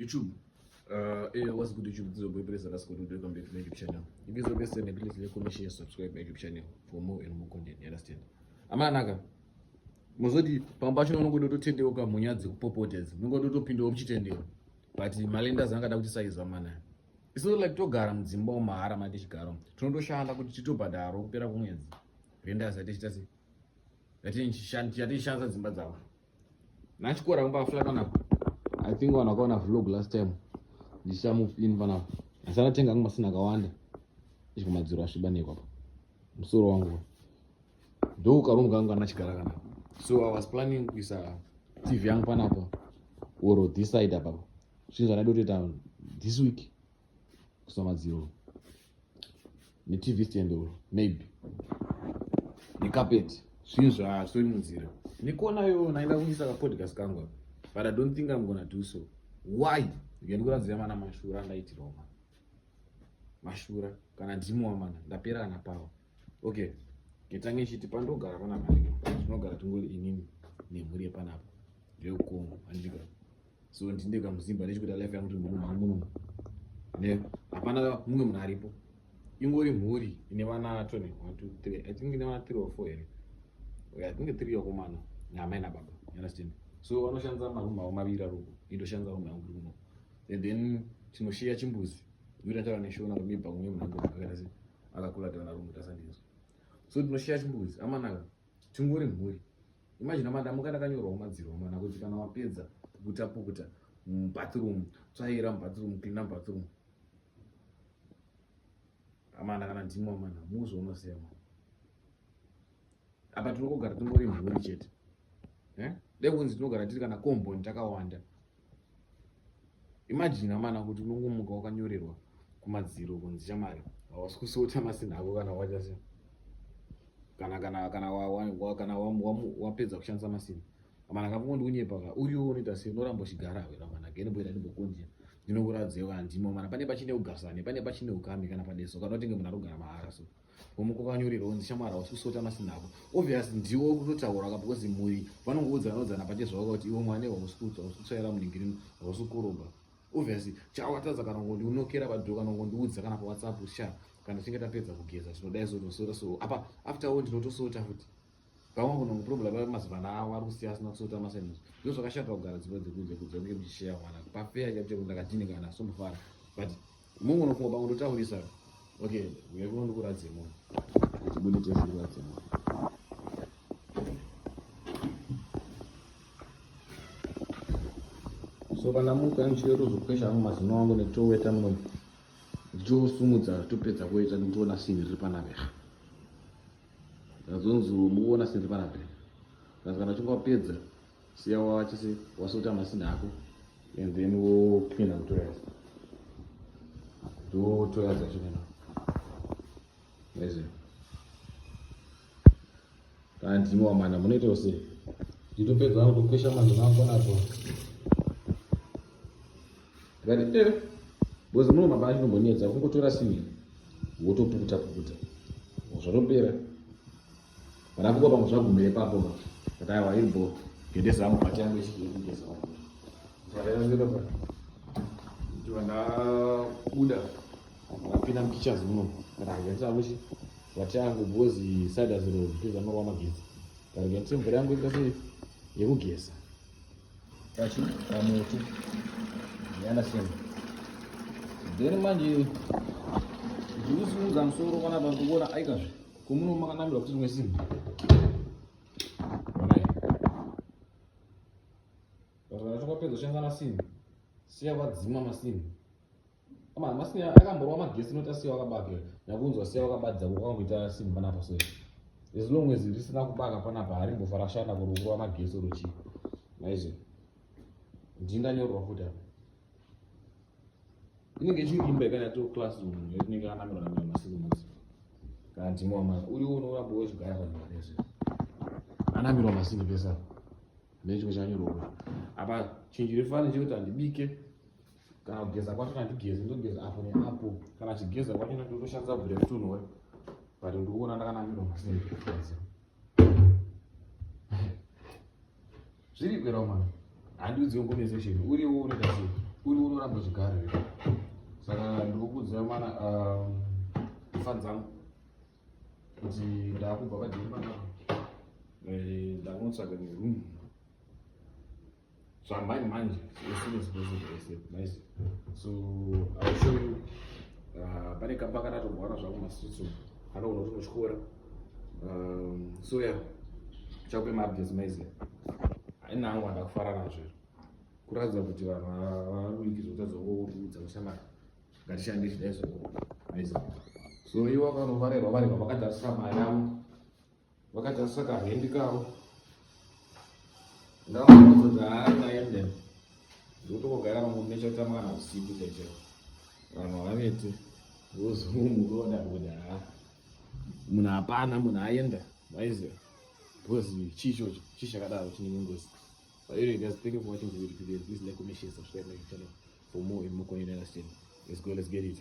YouTube. What's good YouTube? This is your boy Blaze. That's good. Welcome back to my YouTube channel. If you guys are please like, comment, share, subscribe my YouTube channel for more and more content. You understand? Amanaka. Muzodi pambasho nongodo totendeuka munyadzi kupopotedza. Nongodo topindawo muchitendero. But malenda zangada kuti size mana. It's not like togara mudzimba mahara matishigaro. Tinotoshanda kuti titobhadharo kupera kumwedzi. Renda zatichita sei? Yatishandza dzimba dzavo. Nachikora kumbafula panapa. I think when I got a vlog last time, this time move in panapa. Asana tenga masina kawanda. Ichi kumadziro ashibanikwa pa. Musoro wangu. Ndo karunga anga nachigara kana. So I was planning with a TV yangu panapa or this side apa. Since I do it down this week. Kusoma zero. Ni TV stand maybe. Ni carpet. Since I saw in zero. Ni kona yo naenda kuisa ka podcast kangu. But I don't think I'm gonna do so. Why? Ngendikura zema na mashura ndaitiroma. Mashura kana ndimu wa mana ndapera kana pawa. Okay. Ngitange chiti pandogara pana mari. Tinogara tungoli inini nemhuri panapa. Ndeu Kongo andika. So ndindeka muzimba ndechikuita life yangu muno. Ne hapana mumwe munhu aripo. Ingori mhuri ine vana 1 2 3. I think ine vana 3 or 4 here. Okay, I think 3 yokomana namai nababa. You understand? So vanoshandisa maruma maviri aroko indoshandisa ruma yangu runo and then tinoshare chimbuzi ndoita taura neshona kumibva kumwe munhu akaita sei akakula taura rumu tasandizo so tinoshare chimbuzi amanaka tingori mhuri. Imagine amanda mukana kanyorwa madziro mana kuti kana wapedza kutapukuta bathroom tsvaira bathroom clean bathroom amanda kana ndimo mana muzo unosema apa tinogara tingori mhuri chete Lekunzi tinogara tiri kana compound takawanda. Imagine amana kuti unongomuka wakanyorerwa kumadziro kunzi chamari. Hawasi kusota masina ako kana wacha sei. Kana wapedza kushandisa masina. Amana kapongo unyepa ka uriyo unoita sei unoramba uchigara wera mana gene boira ndimbokondia. Ndinokuradzewa ndimo mana pane pachine ugasane pane pachine ukame kana padeso kana utenge munhu arogara mahara so. Umuko kanyorerwa kunzi chamara wasusota masina ako. Obviously ndiwo kutotaura kapozi muri vanongodzana pachezvo kuti iwo mwane wausukutsa usutsaira muningirino wausukoroba. Obviously chawatadza kana ngondi unokera padhoka kana ngondi udza kana pa WhatsApp sha kana tinge tapedza kugeza tinodai zotosota so apa after all ndinotosota futi. Pamwe kuna problem pa mazivana awa ari kusiya asina kusota masina. Ndizvo zvakashata kugara dzimwe dzekudze kunge muchishare mwana. Pafair chapche kundakatini kana sombofara. But mungu unofunga pamwe ndotaurisa. Okay, we are going to go to Zemo. It's going to take you to Zemo. So banamuka nchiro zokesha amazino wangu netoweta muno. Jo sumudza topedza kuita ndikuona sini riri panabe. Azonzo muona sini riri panabe. Kana chingopedza siya wachise wasota masina ako and then wo clean up toys. Do toys achina. Lezi. Kanti mwa mana munoita ose. Nditopedza ngo kwesha mazana angu apo. Ngati bozi muno mabani nombonyedza kungotora simi. Wotopukuta. Zvotopera. Vanakupa pamwe zvagumire papo pa. Kati awa iripo. Gedesa amu pati yangu ichigeza apo. Zvarera zero pa. Ndiwanda buda. Wapinda mkichazi muno. Kana kugenza amushi. Wachangu bozi sada zero zviza norwa magezi. Kana kuti mvura yangu ikasi yekugeza. Tachi pamoto. Yana sema. Then manje ndikusunga musoro kana bandubona aikazve. Kumuno makanambira kuti tumwe simu. Kana chakapedza shangana simu. Siya kwadzima masimu. Ama masini akamborwa magesi notasiwa akabake nakunzwa siya akabadza kukangoita simu panapa so as long as risina kubaka panapa harimbofara shanda kurukura magesi rochi maize ndinganyorwa futa inenge chingimba kana to classroom inenge anamira na masiku mutsi kana ndimo mama uri unoramba wechigaya panapa anamira masiku pesa necho chanyorwa apa chinjire fani chikuti andibike kana kugeza kwacho kandigeze ndogeza apo neapo kana chigeza kwacho ndotoshandisa bhuda kutunwe but ndikuona ndakanamira masini zviri kwera mwana handiudziwo conversation uriwo unoita sei uri unoramba zvigare saka ndikukudziva mana pfungwa dzangu kuti ndakubva padhimba ndakunotsvaga neroom zvamanje manje as soon as possible nice so I'll show you pane kamba kanatogwara zvangu mastreets anoona kuti unotyora so yeah chakupe maupdates maize haina hangu handakufara nazvo kuratidza kuti vanhu vanowiki zvotadza kuudza kushamara ngatishande chidai zvako maize so ivo vakanovarerwa varerwa vakatarisira mari yavo vakatarisira kahendi kavo ndaaaaende ndikutongogara mamumechakutama kana usiku chaicho vanhu vavete vozumuroda kuti munhu hapana munhu aenda maize because chichocho chichakadaro chinenge ngozi. But anyway guys, thank you for watching the video today. Please like, comment, share, subscribe my channel for more and more content. Let's go, let's get it.